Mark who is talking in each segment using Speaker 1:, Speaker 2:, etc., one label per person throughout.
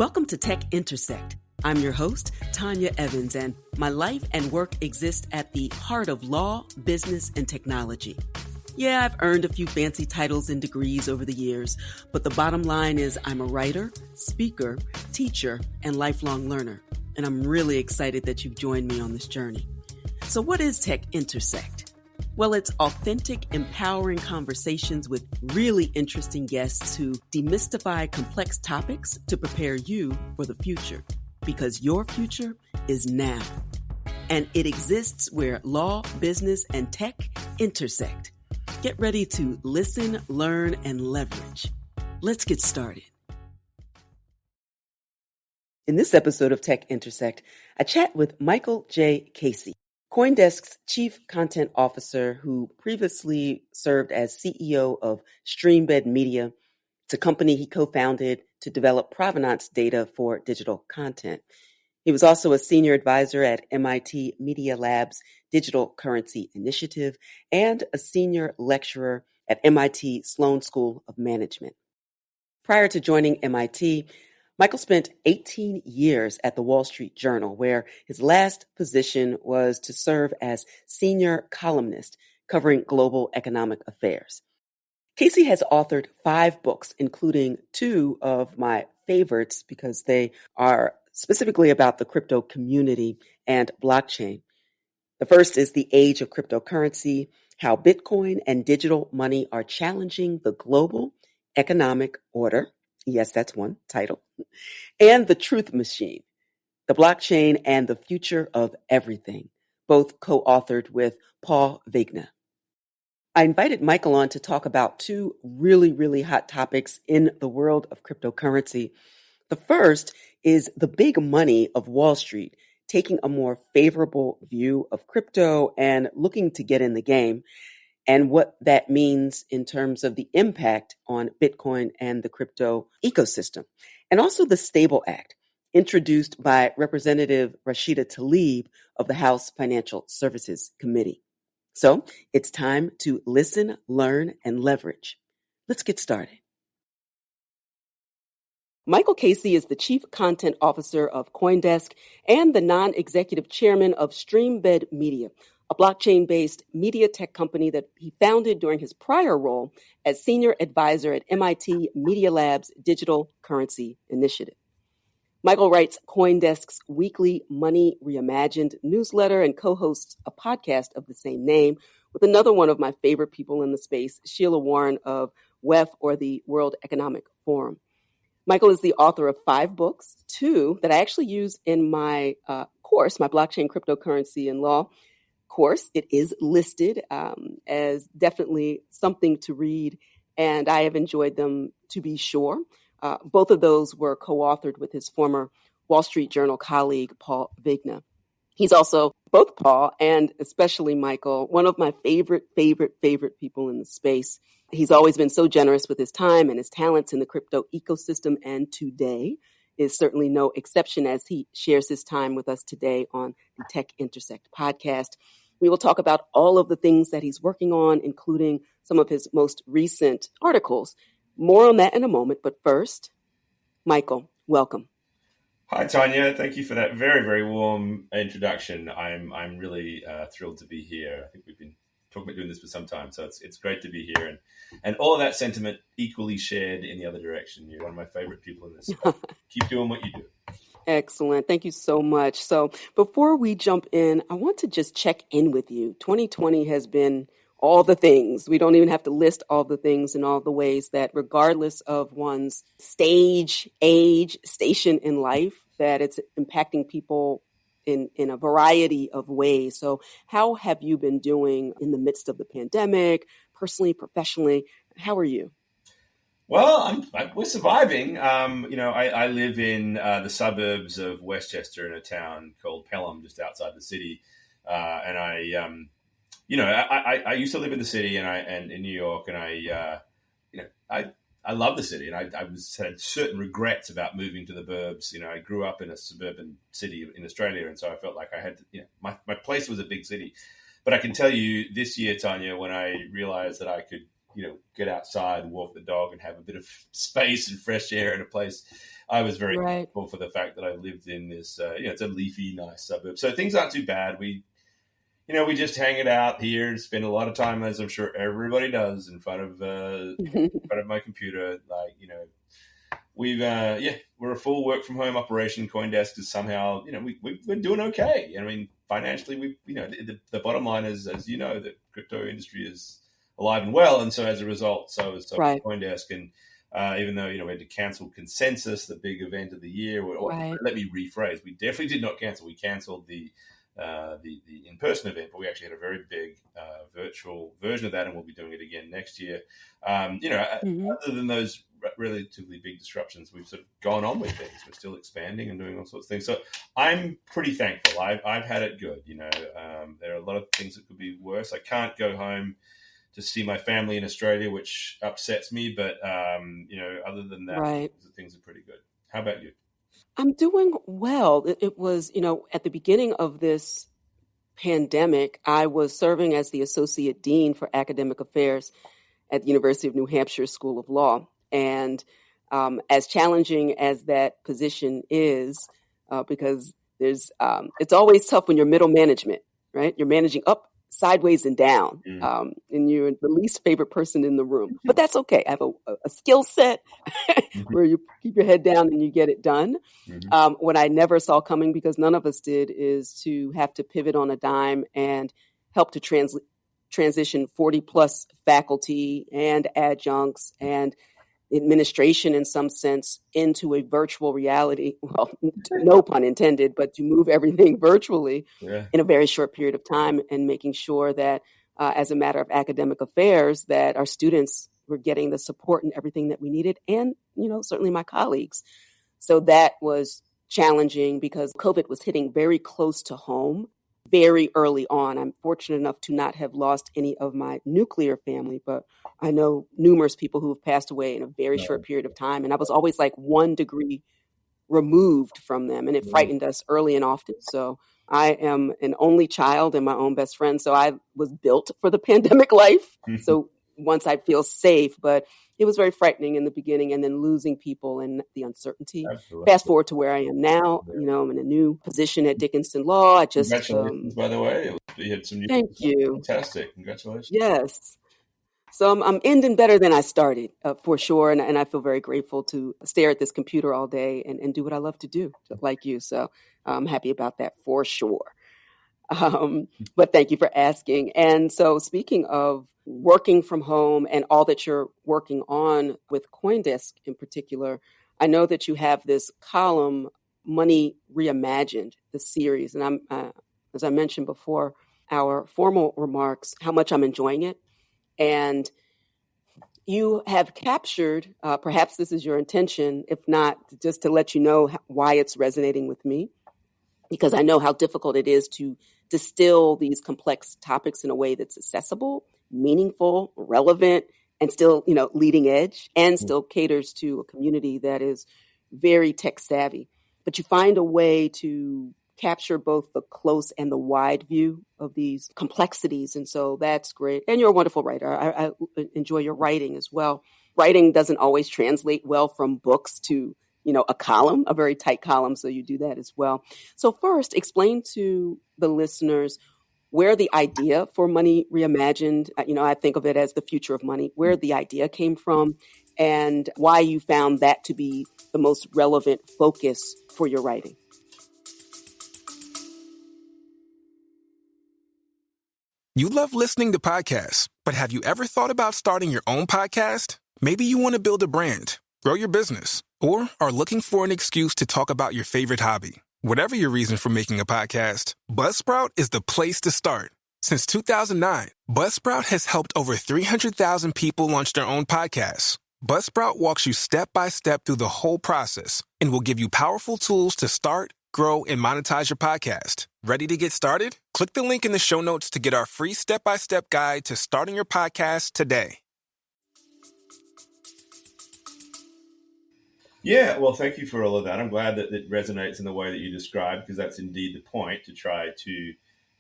Speaker 1: Welcome to Tech Intersect. I'm your host, Tanya Evans, and my life and work exist at the heart of law, business, and technology. Yeah, I've earned a few fancy titles and degrees over the years, but the bottom line is I'm a writer, speaker, teacher, and lifelong learner, and I'm really excited that you've joined me on this journey. So what is Tech Intersect? Well, it's authentic, empowering conversations with really interesting guests who demystify complex topics to prepare you for the future, because your future is now. And it exists where law, business, and tech intersect. Get ready to listen, learn, and leverage. Let's get started. In this episode of Tech Intersect, I chat with Michael J. Casey, CoinDesk's Chief Content Officer who previously served as CEO of Streambed Media. It's a company he co-founded to develop provenance data for digital content. He was also a senior advisor at MIT Media Lab's Digital Currency Initiative and a senior lecturer at MIT Sloan School of Management. Prior to joining MIT, Michael spent 18 years at the Wall Street Journal, where his last position was to serve as senior columnist covering global economic affairs. Casey has authored 5 books, including 2 of my favorites because they are specifically about the crypto community and blockchain. The first is The Age of Cryptocurrency: How Bitcoin and Digital Money Are Challenging the Global Economic Order. Yes, that's one title. And The Truth Machine: The Blockchain and the Future of Everything, both co-authored with Paul Vigna. I invited Michael on to talk about 2 really hot topics in the world of cryptocurrency. The first is the big money of Wall Street taking a more favorable view of crypto and looking to get in the game, and what that means in terms of the impact on Bitcoin and the crypto ecosystem. And also the Stable Act, introduced by Representative Rashid Tlaib of the House Financial Services Committee. So it's time to listen, learn, and leverage. Let's get started. Michael Casey is the Chief Content Officer of CoinDesk and the non-executive chairman of Streambed Media, a blockchain-based media tech company that he founded during his prior role as senior advisor at MIT Media Lab's Digital Currency Initiative. Michael writes CoinDesk's weekly Money Reimagined newsletter and co-hosts a podcast of the same name with another one of my favorite people in the space, Sheila Warren of WEF, or the World Economic Forum. Michael is the author of 5 books, 2 that I actually use in my course, my Blockchain, Cryptocurrency, and Law course. It is listed as definitely something to read, and I have enjoyed them, to be sure. Both of those were co-authored with his former Wall Street Journal colleague, Paul Vigna. He's also, both Paul and especially Michael, one of my favorite people in the space. He's always been so generous with his time and his talents in the crypto ecosystem, and today is certainly no exception as he shares his time with us today on the Tech Intersect podcast. We will talk about all of the things that he's working on, including some of his most recent articles. More on that in a moment, but first, Michael, welcome.
Speaker 2: Hi, Tanya. Thank you for that very warm introduction. I'm really thrilled to be here. I think we've been talking about doing this for some time, so it's great to be here. And all of that sentiment equally shared in the other direction. You're one of my favorite people in this. Keep doing what you do.
Speaker 1: Excellent. Thank you so much. So before we jump in, I want to just check in with you. 2020 has been all the things. We don't even have to list all the things and all the ways that, regardless of one's stage, age, station in life, that it's impacting people in a variety of ways. So how have you been doing in the midst of the pandemic, personally, professionally? How are you?
Speaker 2: Well, we're surviving. I live in the suburbs of Westchester in a town called Pelham, just outside the city. And I used to live in the city and in New York, and I love the city, and I had certain regrets about moving to the burbs. I grew up in a suburban city in Australia, and so I felt like I had to, my place was a big city. But I can tell you this year, Tanya, when I realized that I could get outside and walk the dog and have a bit of space and fresh air in a place. I was very grateful for the fact that I lived in this, it's a leafy, nice suburb. So things aren't too bad. We just hang it out here and spend a lot of time, as I'm sure everybody does, in front of my computer. We're a full work from home operation. CoinDesk is somehow, we're doing okay. I mean, financially, the bottom line is, as you know, the crypto industry is alive and well, and so as a result, so is CoinDesk. And even though we had to cancel Consensus, the big event of the year, let me rephrase: we definitely did not cancel. We canceled the in-person event, but we actually had a very big virtual version of that, and we'll be doing it again next year. Other than those relatively big disruptions, we've sort of gone on with things. We're still expanding and doing all sorts of things. So I'm pretty thankful. I've had it good. There are a lot of things that could be worse. I can't go home to see my family in Australia, which upsets me. But other than that, things are pretty good. How about you?
Speaker 1: I'm doing well. It was, at the beginning of this pandemic, I was serving as the Associate Dean for Academic Affairs at the University of New Hampshire School of Law. And as challenging as that position is, because it's always tough when you're middle management, right? You're managing up, sideways, and down, and you're the least favorite person in the room. But that's okay. I have a skill set where you keep your head down and you get it done. What I never saw coming, because none of us did, is to have to pivot on a dime and help to transition 40 plus faculty and adjuncts and administration in some sense into a virtual reality. Well, no pun intended, but to move everything virtually in a very short period of time, and making sure that as a matter of academic affairs, that our students were getting the support and everything that we needed. And, certainly my colleagues. So that was challenging because COVID was hitting very close to home very early on. I'm fortunate enough to not have lost any of my nuclear family, but I know numerous people who have passed away in a very short period of time. And I was always like 1 degree removed from them, and it frightened us early and often. So I am an only child and my own best friend. So I was built for the pandemic life. So once I feel safe, but it was very frightening in the beginning, and then losing people and the uncertainty. Absolutely. Fast forward to where I am now, I'm in a new position at Dickinson Law. I just,
Speaker 2: congratulations, by the way. You had some new
Speaker 1: Thank you.
Speaker 2: Fantastic. Congratulations.
Speaker 1: Yes. So I'm ending better than I started, for sure. And I feel very grateful to stare at this computer all day and do what I love to do, like you. So I'm happy about that for sure. But thank you for asking. And so speaking of working from home and all that you're working on with CoinDesk in particular, I know that you have this column, Money Reimagined, the series. And I'm, as I mentioned before, our formal remarks, how much I'm enjoying it. And you have captured, perhaps this is your intention, if not, just to let you know why it's resonating with me, because I know how difficult it is to distill these complex topics in a way that's accessible, meaningful, relevant, and still, leading edge, and still caters to a community that is very tech savvy. But you find a way to capture both the close and the wide view of these complexities. And so that's great. And you're a wonderful writer. I enjoy your writing as well. Writing doesn't always translate well from books to, a column, a very tight column. So you do that as well. So first, explain to the listeners where the idea for Money Reimagined, I think of it as the future of money, where the idea came from and why you found that to be the most relevant focus for your writing.
Speaker 3: You love listening to podcasts, but have you ever thought about starting your own podcast? Maybe you want to build a brand, grow your business, or are looking for an excuse to talk about your favorite hobby. Whatever your reason for making a podcast, Buzzsprout is the place to start. Since 2009, Buzzsprout has helped over 300,000 people launch their own podcasts. Buzzsprout walks you step by step through the whole process and will give you powerful tools to start, grow, and monetize your podcast. Ready to get started? Click the link in the show notes to get our free step-by-step guide to starting your podcast today.
Speaker 2: Yeah, well, thank you for all of that. I'm glad that it resonates in the way that you described, because that's indeed the point, to try to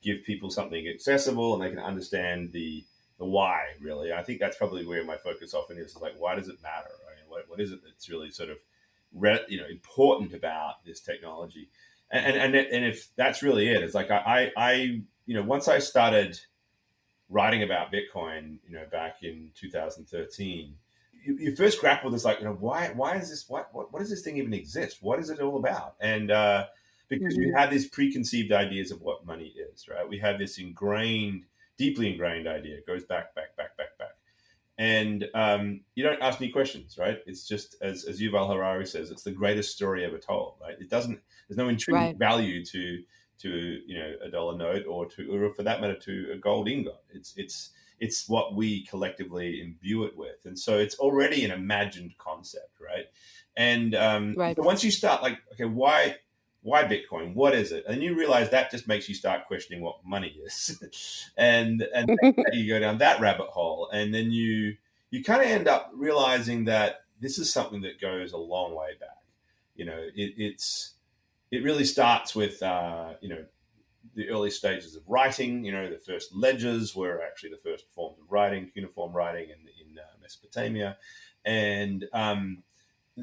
Speaker 2: give people something accessible and they can understand the why, really. I think that's probably where my focus often is like, why does it matter? I mean, what is it that's really sort of important about this technology? And if that's really it, it's like I once I started writing about Bitcoin, back in 2013, you first grapple with this, like, why is this, what does this thing even exist? What is it all about? And because you have these preconceived ideas of what money is, right? We have this deeply ingrained idea. It goes back. And you don't ask any questions, right? It's just, as Yuval Harari says, it's the greatest story ever told, right? There's no intrinsic value to a dollar note or for that matter to a gold ingot. It's what we collectively imbue it with, and so it's already an imagined concept, right? And so once you start, like, okay, why Bitcoin? What is it? And you realize that just makes you start questioning what money is, and you go down that rabbit hole, and then you kind of end up realizing that this is something that goes a long way back. It really starts with the early stages of writing. The first ledgers were actually the first forms of writing, cuneiform writing in Mesopotamia, and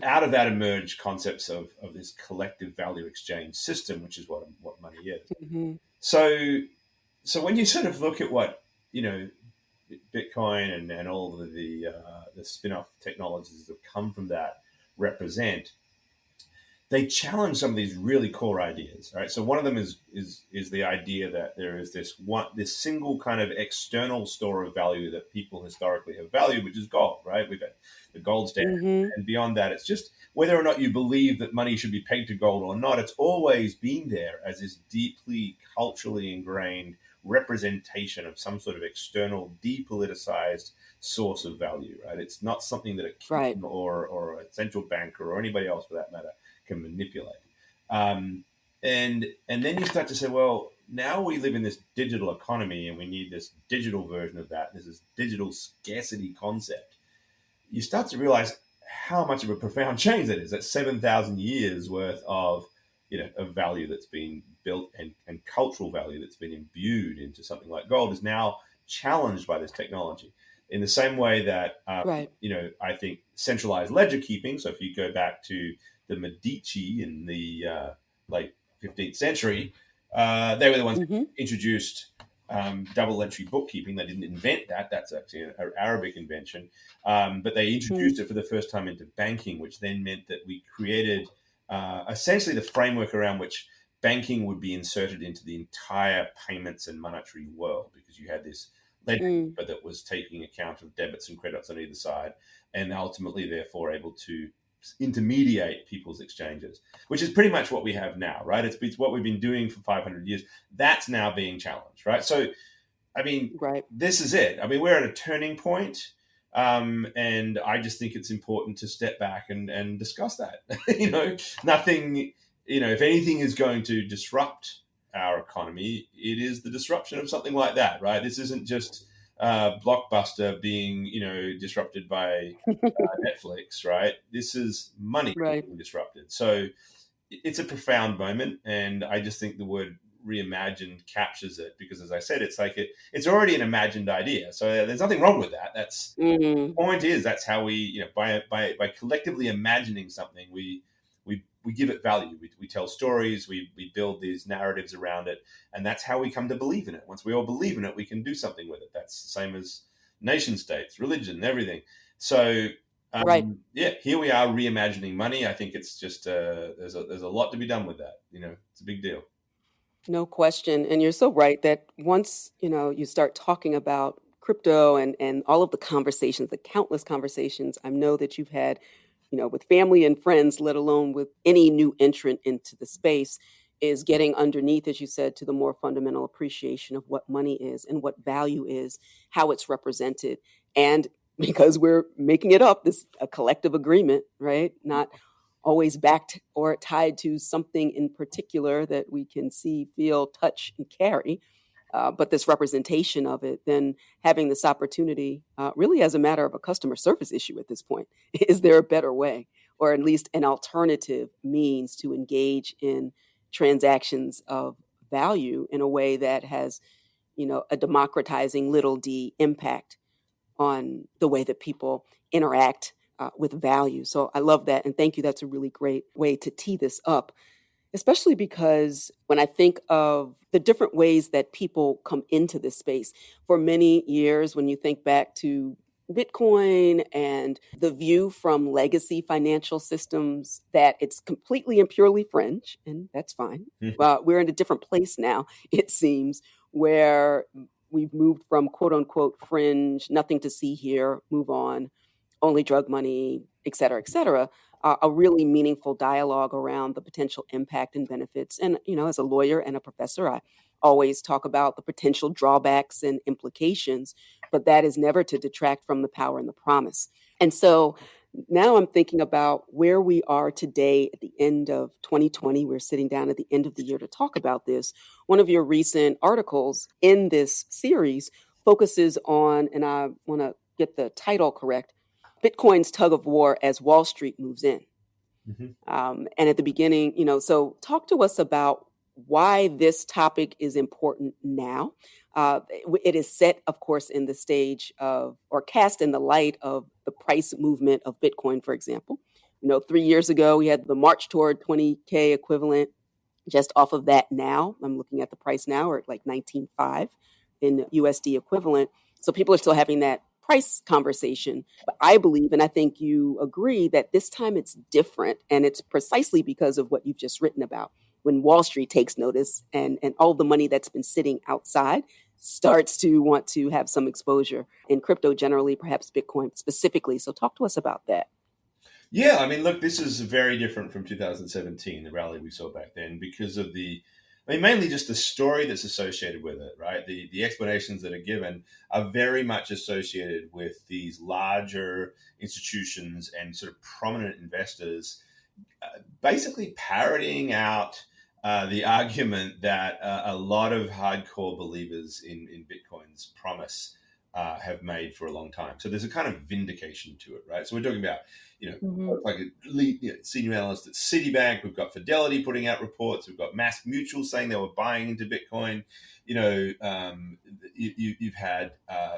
Speaker 2: out of that emerged concepts of this collective value exchange system, which is what money is. Mm-hmm. So when you sort of look at what Bitcoin and all of the spin-off technologies that come from that represent, they challenge some of these really core ideas, right? So one of them is the idea that there is this single kind of external store of value that people historically have valued, which is gold, right? We've got the gold standard, and beyond that, it's just whether or not you believe that money should be pegged to gold or not. It's always been there as this deeply culturally ingrained representation of some sort of external, depoliticized source of value, right? It's not something that a king or a central banker or anybody else, for that matter, can manipulate. And then you start to say, well, now we live in this digital economy and we need this digital version of that. There's this digital scarcity concept. You start to realize how much of a profound change that is. That's 7,000 years worth of value that's been built and cultural value that's been imbued into something like gold is now challenged by this technology. In the same way that, I think centralized ledger keeping. So if you go back to the Medici in the late 15th century, they were the ones who introduced double entry bookkeeping. They didn't invent that. That's actually an Arabic invention. But they introduced it for the first time into banking, which then meant that we created essentially the framework around which banking would be inserted into the entire payments and monetary world, because you had this ledger that was taking account of debits and credits on either side, and ultimately therefore able to intermediate people's exchanges, which is pretty much what we have now, right? It's what we've been doing for 500 years. That's now being challenged, right? So, I mean, this is it. I mean, we're at a turning point, and I just think it's important to step back and discuss that. Nothing, if anything is going to disrupt our economy, it is the disruption of something like that, right? This isn't just Blockbuster being, disrupted by Netflix, right? This is money being disrupted. So it's a profound moment, and I just think the word reimagined captures it, because, as I said, it's like it's already an imagined idea. So there's nothing wrong with that. That's the point. Is that's how we, by collectively imagining something, we give it value. We tell stories. We build these narratives around it, and that's how we come to believe in it. Once we all believe in it, we can do something with it. That's the same as nation states, religion, everything. So here we are reimagining money. I think it's just there's a lot to be done with that. It's a big deal.
Speaker 1: No question. And you're so right that once, you start talking about crypto and all of the conversations, the countless conversations I know that you've had, with family and friends, let alone with any new entrant into the space, is getting underneath, as you said, to the more fundamental appreciation of what money is and what value is, how it's represented. And because we're making it up, a collective agreement, right? Not always backed or tied to something in particular that we can see, feel, touch, and carry, but this representation of it, then having this opportunity really as a matter of a customer service issue at this point. Is there a better way, or at least an alternative means to engage in transactions of value in a way that has, a democratizing little d impact on the way that people interact with value. So I love that. And thank you. That's a really great way to tee this up, especially because when I think of the different ways that people come into this space, for many years, when you think back to Bitcoin and the view from legacy financial systems that it's completely and purely fringe, and that's fine. We're in a different place now, it seems, where we've moved from quote unquote fringe, nothing to see here, move on, only drug money, et cetera, a really meaningful dialogue around the potential impact and benefits. And, as a lawyer and a professor, I always talk about the potential drawbacks and implications, but that is never to detract from the power and the promise. And so now I'm thinking about where we are today at the end of 2020. We're sitting down at the end of the year to talk about this. One of your recent articles in this series focuses on, and I want to get the title correct, Bitcoin's tug of war as Wall Street moves in. And at the beginning, so talk to us about why this topic is important now. It is set, of course, in the stage of, or cast in the light of the price movement of Bitcoin, for example. 3 years ago, we had the march toward 20K equivalent. Just off of that now, I'm looking at the price now, or at like 19.5 in USD equivalent. So people are still having that price conversation. But I believe, and I think you agree, that this time it's different. And it's precisely because of what you've just written about. When Wall Street takes notice and all the money that's been sitting outside starts to want to have some exposure in crypto generally, perhaps Bitcoin specifically. So talk to us about that.
Speaker 2: Yeah, look, this is very different from 2017, the rally we saw back then, because of mainly just the story that's associated with it, right? The explanations that are given are very much associated with these larger institutions and sort of prominent investors basically parroting out the argument that a lot of hardcore believers in Bitcoin's promise have made for a long time. So there's a kind of vindication to it, right? So we're talking about, like a lead, senior analyst at Citibank. We've got Fidelity putting out reports. We've got Mass Mutual saying they were buying into Bitcoin. You've had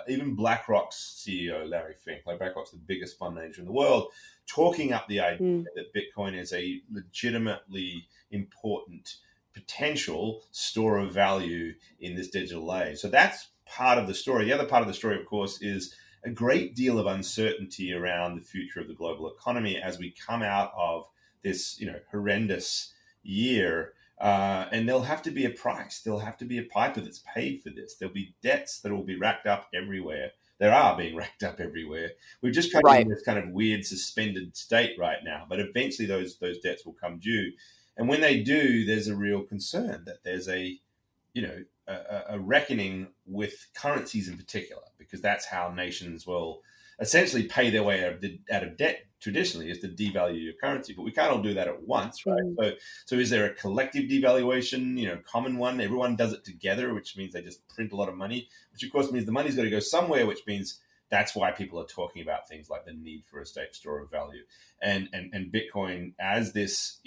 Speaker 2: even BlackRock's CEO, Larry Fink, like BlackRock's the biggest fund manager in the world, talking up the idea that Bitcoin is a legitimately important potential store of value in this digital age. So that's part of the story. The other part of the story, of course, is a great deal of uncertainty around the future of the global economy as we come out of this, horrendous year. And there'll have to be a price. There'll have to be a piper that's paid for this. There'll be debts that will be racked up everywhere. There are being racked up everywhere. We've just come in this kind of weird suspended state right now, but eventually those debts will come due. And when they do, there's a real concern that there's a reckoning with currencies in particular, because that's how nations will essentially pay their way out of debt traditionally, is to devalue your currency. But we can't all do that at once, right? So is there a collective devaluation, common one? Everyone does it together, which means they just print a lot of money, which of course means the money's got to go somewhere, which means that's why people are talking about things like the need for a state store of value. And Bitcoin as this,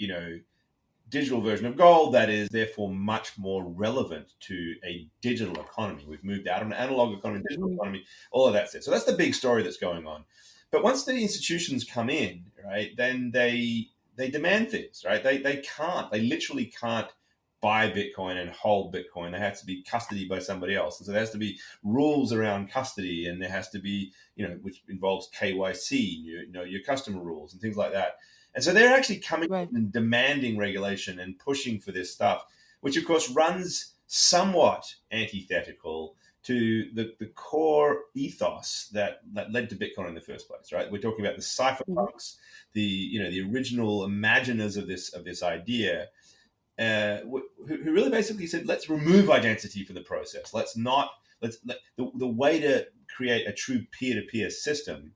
Speaker 2: digital version of gold that is therefore much more relevant to a digital economy. We've moved out of an analog economy, digital economy, all of that's it. So that's the big story that's going on. But once the institutions come in, right, then they demand things, right? They literally can't buy Bitcoin and hold Bitcoin. They have to be custodied by somebody else. And so there has to be rules around custody, and there has to be, which involves KYC, your customer rules and things like that. And so they're actually coming in and demanding regulation and pushing for this stuff, which of course runs somewhat antithetical to the core ethos that led to Bitcoin in the first place, right? We're talking about the cypherpunks, the original imaginers of this idea, who really basically said, let's remove identity from the process. The way to create a true peer-to-peer system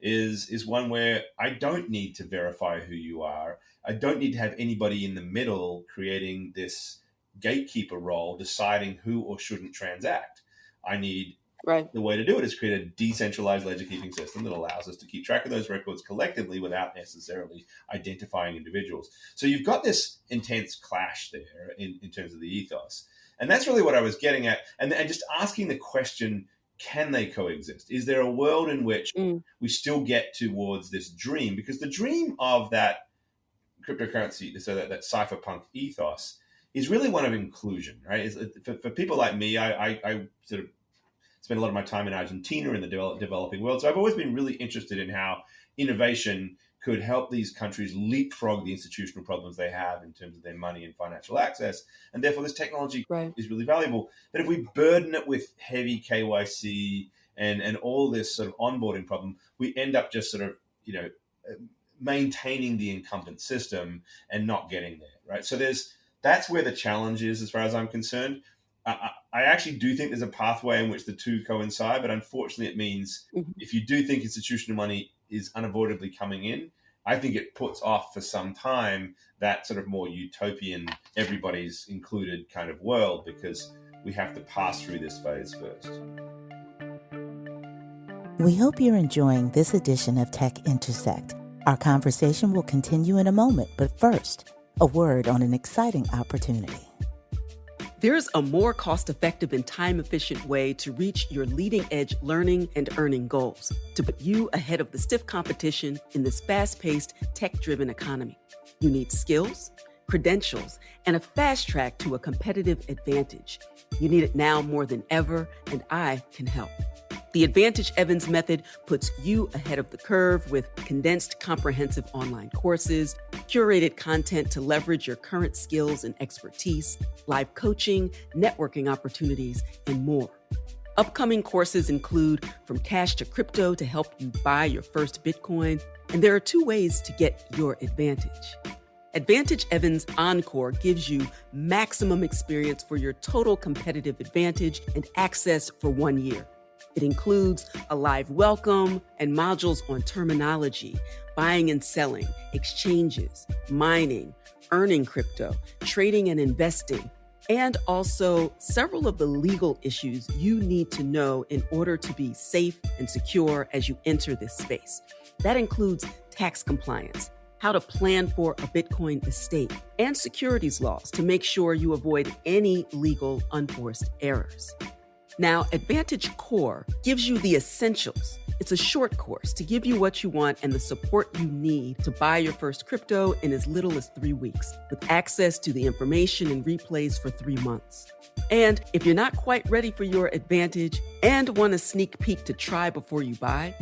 Speaker 2: is one where I don't need to verify who you are. I don't need to have anybody in the middle creating this gatekeeper role, deciding who or shouldn't transact. I need the way to do it is create a decentralized ledger keeping system that allows us to keep track of those records collectively without necessarily identifying individuals. So you've got this intense clash there in terms of the ethos. And that's really what I was getting at. And just asking the question, can they coexist? Is there a world in which we still get towards this dream? Because the dream of that cryptocurrency, so that cypherpunk ethos, is really one of inclusion, right? For people like me, I sort of spend a lot of my time in Argentina in the developing world. So I've always been really interested in how innovation could help these countries leapfrog the institutional problems they have in terms of their money and financial access. And therefore, this technology is really valuable. But if we burden it with heavy KYC and all this sort of onboarding problem, we end up just sort of, maintaining the incumbent system and not getting there, right? So that's where the challenge is, as far as I'm concerned. I actually do think there's a pathway in which the two coincide, but unfortunately it means if you do think institutional money is unavoidably coming in, I think it puts off for some time that sort of more utopian, everybody's included kind of world, because we have to pass through this phase first.
Speaker 4: We hope you're enjoying this edition of Tech Intersect. Our conversation will continue in a moment, but first, a word on an exciting opportunity.
Speaker 1: There's a more cost-effective and time-efficient way to reach your leading-edge learning and earning goals, to put you ahead of the stiff competition in this fast-paced, tech-driven economy. You need skills, credentials, and a fast track to a competitive advantage. You need it now more than ever, and I can help. The Advantage Evans method puts you ahead of the curve with condensed, comprehensive online courses, curated content to leverage your current skills and expertise, live coaching, networking opportunities, and more. Upcoming courses include From Cash to Crypto to help you buy your first Bitcoin, and there are 2 ways to get your advantage. Advantage Evans Encore gives you maximum experience for your total competitive advantage and access for 1 year. It includes a live welcome and modules on terminology, buying and selling, exchanges, mining, earning crypto, trading and investing, and also several of the legal issues you need to know in order to be safe and secure as you enter this space. That includes tax compliance, how to plan for a Bitcoin estate, and securities laws to make sure you avoid any legal unforced errors. Now, Advantage Core gives you the essentials. It's a short course to give you what you want and the support you need to buy your first crypto in as little as 3 weeks, with access to the information and replays for 3 months. And if you're not quite ready for your Advantage and want a sneak peek to try before you buy,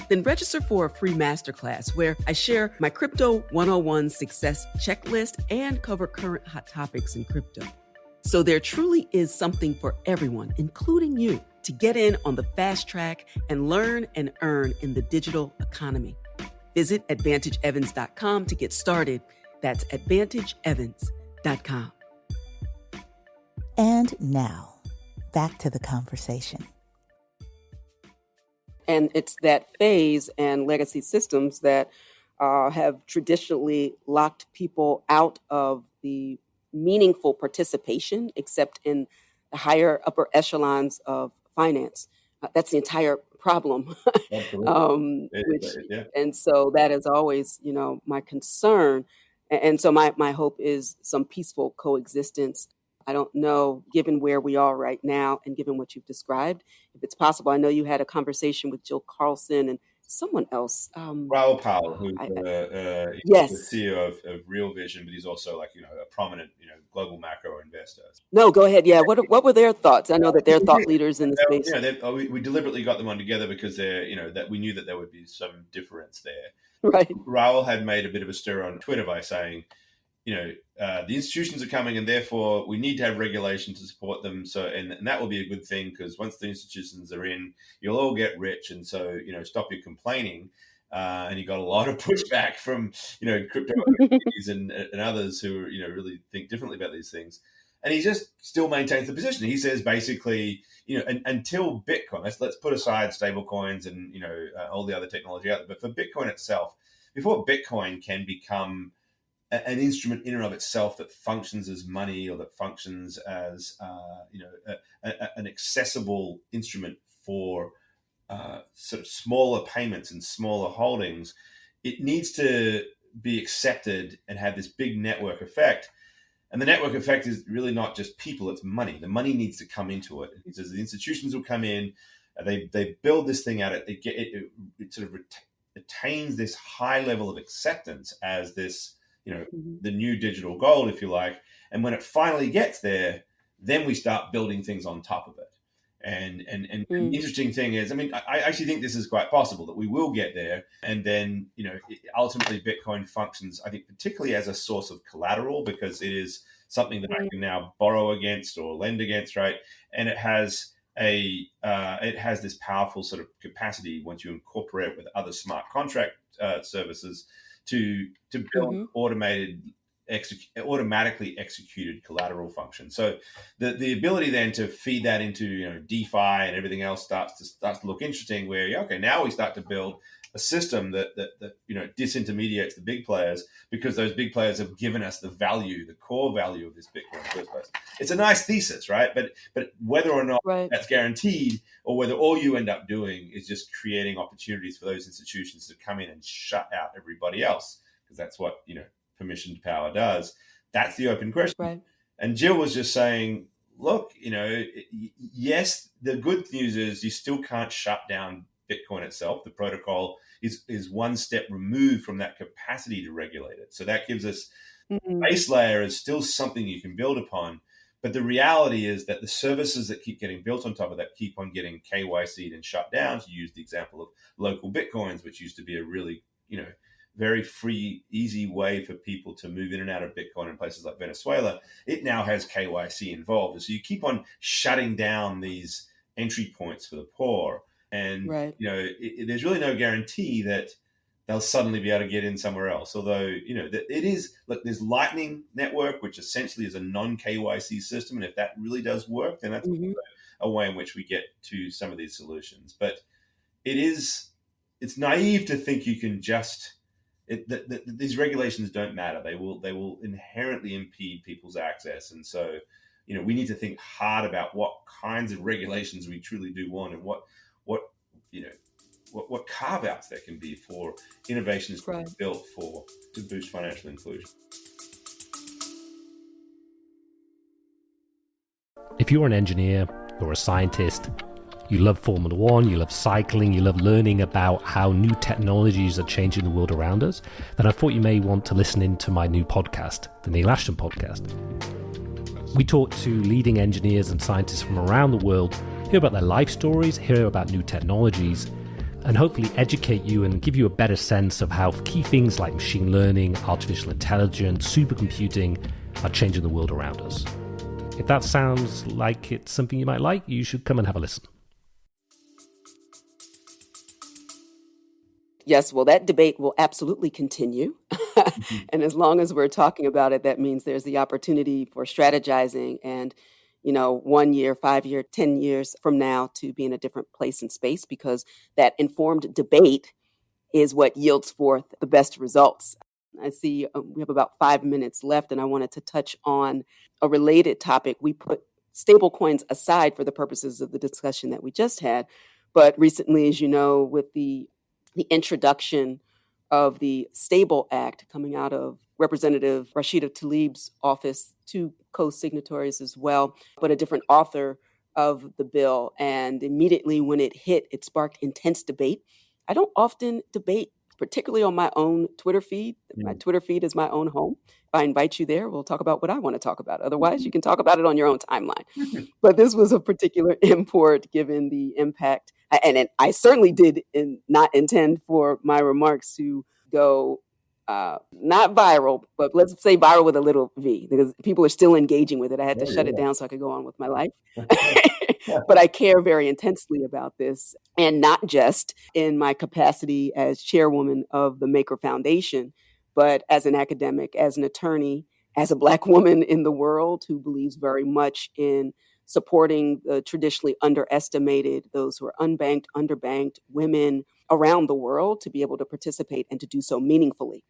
Speaker 1: then register for a free masterclass where I share my Crypto 101 success checklist and cover current hot topics in crypto. So there truly is something for everyone, including you, to get in on the fast track and learn and earn in the digital economy. Visit AdvantageEvans.com to get started. That's AdvantageEvans.com.
Speaker 4: And now, back to the conversation.
Speaker 1: And it's that phase and legacy systems that have traditionally locked people out of the meaningful participation, except in the higher upper echelons of finance. That's the entire problem. And so that is always, my concern. And so my hope is some peaceful coexistence. I don't know, given where we are right now and given what you've described, if it's possible. I know you had a conversation with Jill Carlson and someone else.
Speaker 2: Raul Powell, who's
Speaker 1: yes,
Speaker 2: the CEO of Real Vision, but he's also a prominent, global macro investor.
Speaker 1: No, go ahead. Yeah. What were their thoughts? I know that they're thought leaders in the space.
Speaker 2: We deliberately got them on together because that we knew that there would be some difference there.
Speaker 1: Right.
Speaker 2: Raul had made a bit of a stir on Twitter by saying, the institutions are coming and therefore we need to have regulation to support them. So, and that will be a good thing because once the institutions are in, you'll all get rich. And so, stop your complaining. And you got a lot of pushback from, crypto companies and others who, really think differently about these things. And he just still maintains the position. He says basically, until Bitcoin, let's put aside stable coins and, all the other technology out there. But for Bitcoin itself, before Bitcoin can become an instrument in and of itself that functions as money or that functions as an accessible instrument for sort of smaller payments and smaller holdings, it needs to be accepted and have this big network effect. And the network effect is really not just people, it's money. The money needs to come into it. He says the institutions will come in, they build this thing out, it sort of attains this high level of acceptance as this, the new digital gold, if you like. And when it finally gets there, then we start building things on top of it. And the interesting thing is, I actually think this is quite possible that we will get there. And then, ultimately Bitcoin functions, I think, particularly as a source of collateral, because it is something that I can now borrow against or lend against, right? And it has this powerful sort of capacity, once you incorporate it with other smart contract services, to build automatically executed collateral function. So the ability then to feed that into DeFi and everything else starts to look interesting, where now we start to build a system that disintermediates the big players, because those big players have given us the core value of this Bitcoin in the first place. It's a nice thesis, right? But whether or not that's guaranteed, or whether all you end up doing is just creating opportunities for those institutions to come in and shut out everybody else, because that's what permissioned power does. That's the open question. Right. And Jill was just saying, look, yes, the good news is you still can't shut down Bitcoin itself. The protocol is one step removed from that capacity to regulate it. So that gives us base layer is still something you can build upon. But the reality is that the services that keep getting built on top of that keep on getting KYC'd and shut down. To use the example of local Bitcoins, which used to be a really, very free, easy way for people to move in and out of Bitcoin in places like Venezuela, it now has KYC involved. And so you keep on shutting down these entry points for the poor. And, there's really no guarantee that they'll suddenly be able to get in somewhere else. Although, there's Lightning Network, which essentially is a non-KYC system. And if that really does work, then that's a way in which we get to some of these solutions. But it's naive to think you can just... these regulations don't matter. They will inherently impede people's access, and so we need to think hard about what kinds of regulations we truly do want, and what carve outs there can be for innovations built to boost financial inclusion.
Speaker 5: If you're an engineer or a scientist, you love Formula One, you love cycling, you love learning about how new technologies are changing the world around us, then I thought you may want to listen into my new podcast, the Neil Ashton Podcast. We talk to leading engineers and scientists from around the world, hear about their life stories, hear about new technologies, and hopefully educate you and give you a better sense of how key things like machine learning, artificial intelligence, supercomputing are changing the world around us. If that sounds like it's something you might like, you should come and have a listen.
Speaker 1: Yes, well, that debate will absolutely continue. And as long as we're talking about it, that means there's the opportunity for strategizing and, 1 year, 5 year, 10 years from now to be in a different place and space, because that informed debate is what yields forth the best results. I see we have about 5 minutes left, and I wanted to touch on a related topic. We put stablecoins aside for the purposes of the discussion that we just had. But recently, as you know, with the introduction of the Stable Act coming out of Representative Rashid Tlaib's office, two co-signatories as well, but a different author of the bill. And immediately when it hit, it sparked intense debate. I don't often debate, particularly on my own Twitter feed. My Twitter feed is my own home. If I invite you there, we'll talk about what I want to talk about. Otherwise, you can talk about it on your own timeline. But this was a particular import given the impact. And I certainly did not intend for my remarks to go not viral, but let's say viral with a little V, because people are still engaging with it. I had to shut it down so I could go on with my life. But I care very intensely about this, and not just in my capacity as chairwoman of the Maker Foundation, but as an academic, as an attorney, as a Black woman in the world who believes very much in supporting the traditionally underestimated, those who are unbanked, underbanked, women around the world to be able to participate and to do so meaningfully.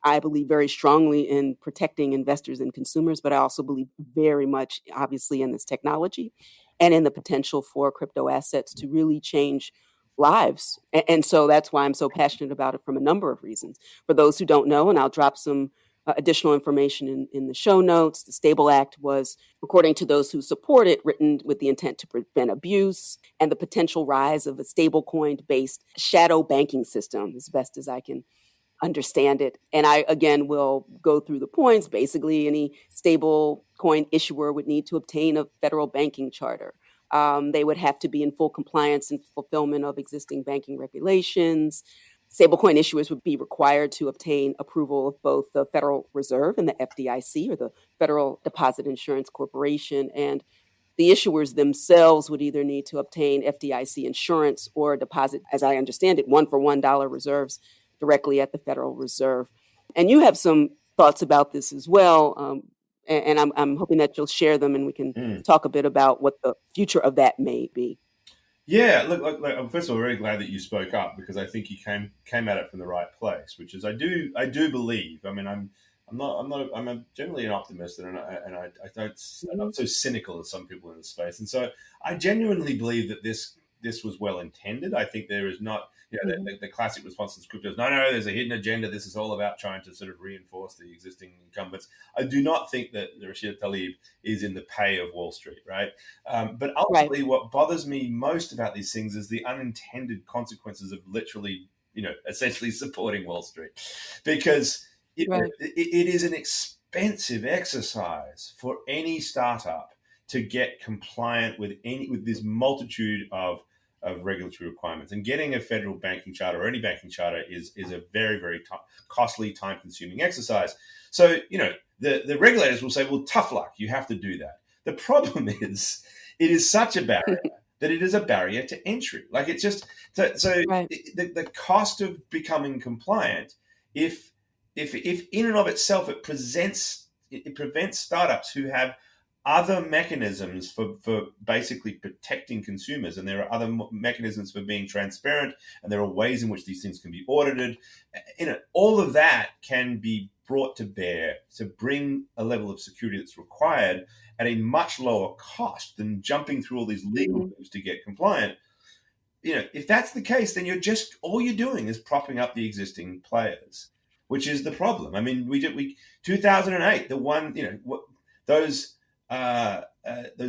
Speaker 1: I believe very strongly in protecting investors and consumers, but I also believe very much, obviously, in this technology and in the potential for crypto assets to really change lives. And so that's why I'm so passionate about it from a number of reasons. For those who don't know, and I'll drop some additional information in the show notes. The Stable Act was, according to those who support it, written with the intent to prevent abuse and the potential rise of a stablecoin-based shadow banking system, as best as I can understand it. And I, again, will go through the points. Basically, any stable coin issuer would need to obtain a federal banking charter. They would have to be in full compliance and fulfillment of existing banking regulations. Stablecoin issuers would be required to obtain approval of both the Federal Reserve and the FDIC, or the Federal Deposit Insurance Corporation. And the issuers themselves would either need to obtain FDIC insurance or deposit, as I understand it, $1-for-$1 reserves directly at the Federal Reserve. And you have some thoughts about this as well. And I'm hoping that you'll share them and we can talk a bit about what the future of that may be.
Speaker 2: Yeah, look, I'm first of all very glad that you spoke up, because I think you came at it from the right place, which is I do believe. I mean, I'm generally an optimist, and I'm not so cynical as some people in the space, and so I genuinely believe that this was well intended. I think there is not, the classic response to crypto is, no, there's a hidden agenda. This is all about trying to sort of reinforce the existing incumbents. I do not think that Rashid Tlaib is in the pay of Wall Street, right? But ultimately, what bothers me most about these things is the unintended consequences of literally, essentially supporting Wall Street, because it is an expensive exercise for any startup to get compliant with this multitude of regulatory requirements. And getting a federal banking charter or any banking charter is a very, very costly, time-consuming exercise. So, the regulators will say, well, tough luck, you have to do that. The problem is, it is such a barrier that it is a barrier to entry. Like, it's just, the cost of becoming compliant, if in and of itself it prevents startups who have other mechanisms for basically protecting consumers, and there are other mechanisms for being transparent, and there are ways in which these things can be audited. All of that can be brought to bear to bring a level of security that's required at a much lower cost than jumping through all these legal hoops to get compliant. If that's the case, then all you're doing is propping up the existing players, which is the problem. I mean, we 2008, the one, those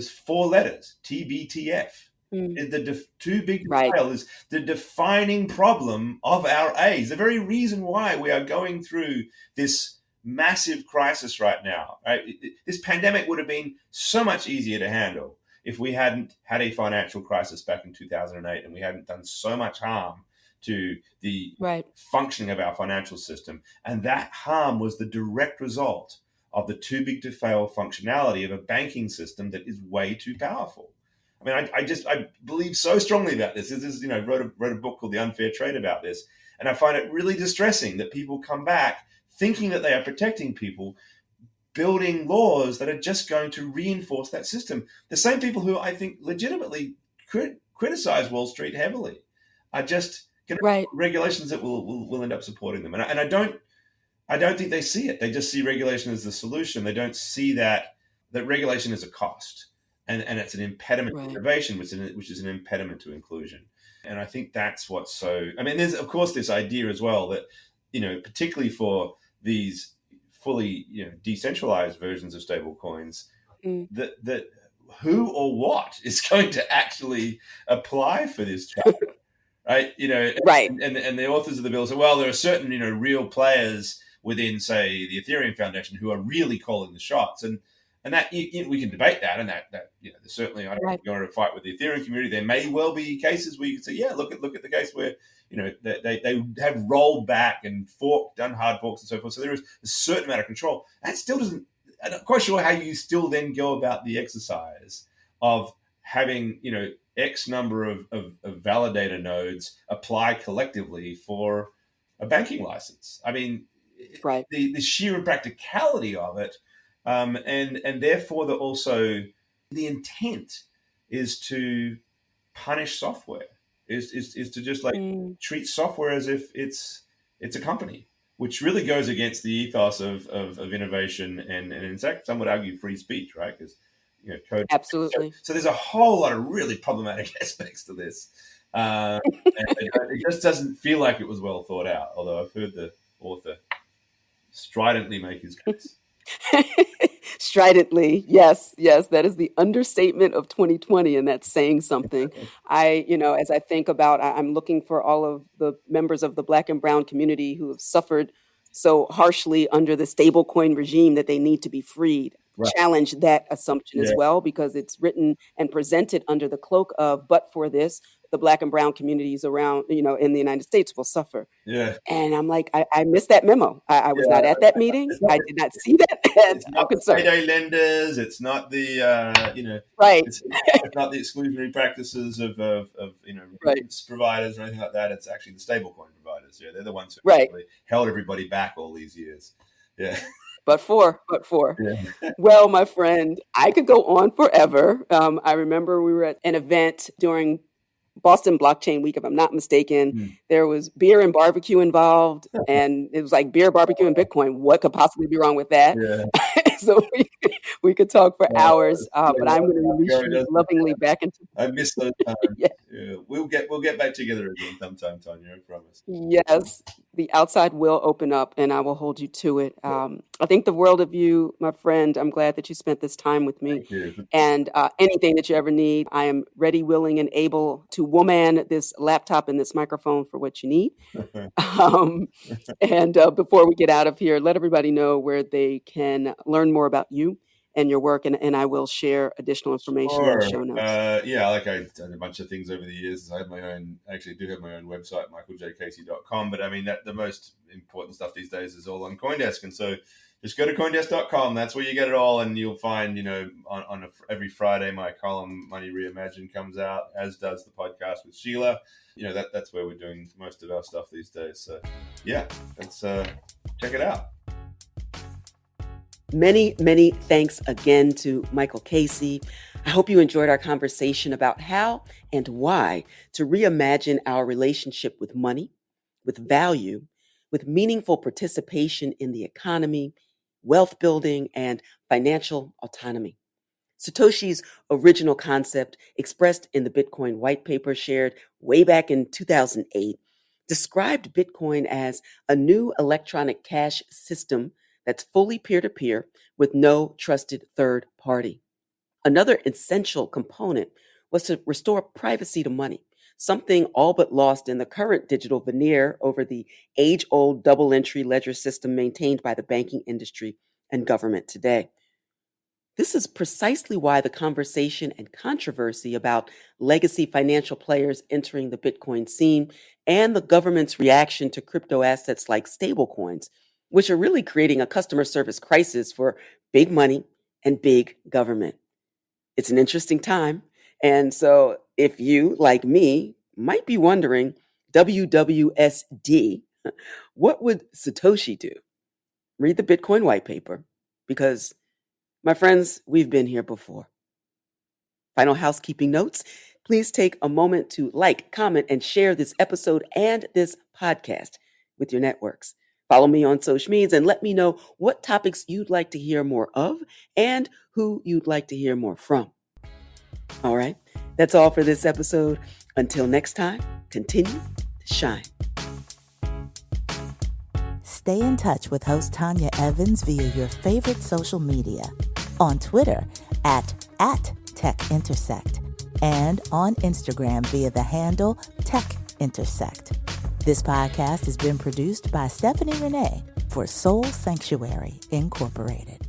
Speaker 2: four letters, TBTF, the too big to fail, is the defining problem of our age. The very reason why we are going through this massive crisis right now. Right? This pandemic would have been so much easier to handle if we hadn't had a financial crisis back in 2008, and we hadn't done so much harm to the functioning of our financial system. And that harm was the direct result of the too big to fail functionality of a banking system that is way too powerful. I mean, I believe so strongly about this. This is, wrote a book called The Unfair Trade about this. And I find it really distressing that people come back thinking that they are protecting people, building laws that are just going to reinforce that system. The same people who I think legitimately criticize Wall Street heavily are just going to regulations that will end up supporting them. And I don't think they see it. They just see regulation as the solution. They don't see that regulation is a cost, and it's an impediment to innovation, which is an impediment to inclusion. And I think that's what's so. I mean, there's of course this idea as well that particularly for these fully decentralized versions of stable coins, that who or what is going to actually apply for this chapter, right? And the authors of the bill say, well, there are certain real players within, say, the Ethereum Foundation who are really calling the shots, and that we can debate that, and that certainly I don't want to go into a fight with the Ethereum community. There may well be cases where you can say, yeah, look at the case where they have rolled back and done hard forks and so forth. So there is a certain amount of control. That still doesn't. I'm not quite sure how you still then go about the exercise of having X number of validator nodes apply collectively for a banking license. I mean, the sheer impracticality of it, and therefore the intent is to punish software, is to just treat software as if it's a company, which really goes against the ethos of innovation and in fact some would argue free speech, right? Because code.
Speaker 1: Absolutely.
Speaker 2: So there's a whole lot of really problematic aspects to this. And it just doesn't feel like it was well thought out, although I've heard the author stridently make his case.
Speaker 1: Stridently, yes, that is the understatement of 2020, and that's saying something. As I think about, I'm looking for all of the members of the Black and Brown community who have suffered so harshly under the stablecoin regime that they need to be freed.
Speaker 2: Right.
Speaker 1: Challenge that assumption as well, because it's written and presented under the cloak of, but for this, the Black and Brown communities around, in the United States will suffer.
Speaker 2: Yeah.
Speaker 1: And I'm like, I missed that memo. I was not at that meeting. I did not see that. And
Speaker 2: It's not
Speaker 1: I'm concerned.
Speaker 2: the payday lenders. It's not the
Speaker 1: Right.
Speaker 2: It's not the exclusionary practices of
Speaker 1: Right.
Speaker 2: providers or anything like that. It's actually the stablecoin providers. Yeah, they're the ones who
Speaker 1: Right.
Speaker 2: actually held everybody back all these years. Yeah.
Speaker 1: But for.
Speaker 2: Yeah.
Speaker 1: Well, my friend, I could go on forever. I remember we were at an event during Boston Blockchain Week, if I'm not mistaken. There was beer and barbecue involved, and it was like beer, barbecue, and Bitcoin. What could possibly be wrong with that?
Speaker 2: Yeah.
Speaker 1: So we could talk for hours, but I'm going to release you lovingly back into.
Speaker 2: I miss those times.
Speaker 1: Yeah.
Speaker 2: Yeah. We'll get back together again sometime, Tanya. I promise.
Speaker 1: Yes, the outside will open up, and I will hold you to it. I think the world of you, my friend. I'm glad that you spent this time with me.
Speaker 2: Thank you.
Speaker 1: And anything that you ever need, I am ready, willing, and able to woman this laptop and this microphone for what you need. And before we get out of here, let everybody know where they can learn more about you and your work, and I will share additional information in the show notes.
Speaker 2: I've done a bunch of things over the years. I do have my own website, michaeljcasey.com, but I mean, the most important stuff these days is all on CoinDesk. And so just go to coindesk.com. That's where you get it all. And you'll find, every Friday, my column, Money Reimagined, comes out, as does the podcast with Sheila. That's where we're doing most of our stuff these days. So yeah, let's check it out.
Speaker 1: Many, many thanks again to Michael Casey. I hope you enjoyed our conversation about how and why to reimagine our relationship with money, with value, with meaningful participation in the economy, wealth building, and financial autonomy. Satoshi's original concept, expressed in the Bitcoin white paper shared way back in 2008, described Bitcoin as a new electronic cash system that's fully peer-to-peer with no trusted third party. Another essential component was to restore privacy to money, something all but lost in the current digital veneer over the age-old double-entry ledger system maintained by the banking industry and government today. This is precisely why the conversation and controversy about legacy financial players entering the Bitcoin scene and the government's reaction to crypto assets like stablecoins, which are really creating a customer service crisis for big money and big government. It's an interesting time. And so if you, like me, might be wondering, WWSD, what would Satoshi do? Read the Bitcoin white paper, because, my friends, we've been here before. Final housekeeping notes. Please take a moment to like, comment, and share this episode and this podcast with your networks. Follow me on social media and let me know what topics you'd like to hear more of and who you'd like to hear more from. All right, that's all for this episode. Until next time, continue to shine.
Speaker 4: Stay in touch with host Tanya Evans via your favorite social media. On Twitter @TechIntersect and on Instagram via the handle TechIntersect. This podcast has been produced by Stephanie Renee for Soul Sanctuary Incorporated.